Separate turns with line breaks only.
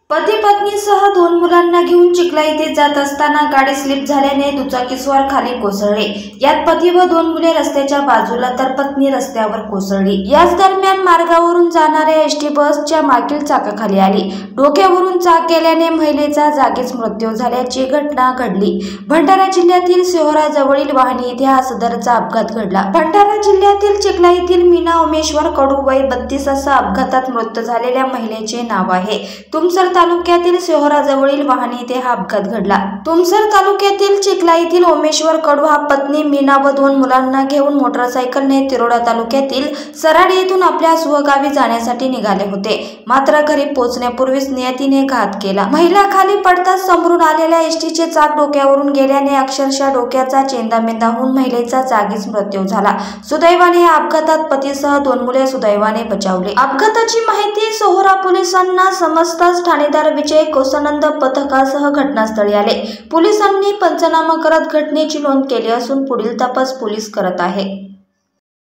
पती पत्नीसह 2 मुलांना घेऊन चिखला येथे जात असताना गाडी स्लिप झाल्याने दुचाकीस्वार खाली कोसळले। यात पती व 2 मुले रस्त्याच्या बाजूला तर पत्नी रस्त्यावर कोसळली। याच दरम्यान मार्गावरून जाणाऱ्या एसटी बसच्या मागील चाकाखाली आली। डोक्यावरून चाक गेल्याने महिलेचा जागीच मृत्यू झाल्याची घटना घडली। भंडारा जिल्ह्यातील सिहोरा जवळील वाहनी येथे हा सदरचा अपघात घडला। भंडारा जिल्ह्यातील चिखला येथील मीना उमेश्वर कडू वय 32 असा अपघातात मृत्यू झालेल्या महिलेचे नाव आहे। तुमसर तालुक्यातील सिहोरा जवळील वाहनी येथे हा अपघात घडला। तुमसर तालुक्यातील चिखला येथील उमेश्वर कडू हा पत्नी मीना व 2 मुलांना घेऊन मोटरसायकलने तिरोडा तालुक्यातील सराडी येथून आपल्या स्वगावी जाण्यासाठी निघाले होते। मात्र घरी पोहोचण्यापूर्वीच नियतीने घात केला। महिला खाली पडताच समोरून आलेल्या एसटीचे चाक डोक्यावरून गेल्याने अक्षरशः डोक्याचा चेंदामेंदा होऊन महिलेचा जागीच मृत्यू झाला। सुदैवाने या अपघातात पतीसह 2 मुले सुदैवाने बचावले। अपघाताची माहिती सिहोरा पोलिसांना समजताच ठाणेदार विजय कोसानंद पथकासह घटनास्थळी आले। पोलिसांनी पंचनामा करत घटनेची नोंद केली असून पुढील तपास पोलीस करत आहे।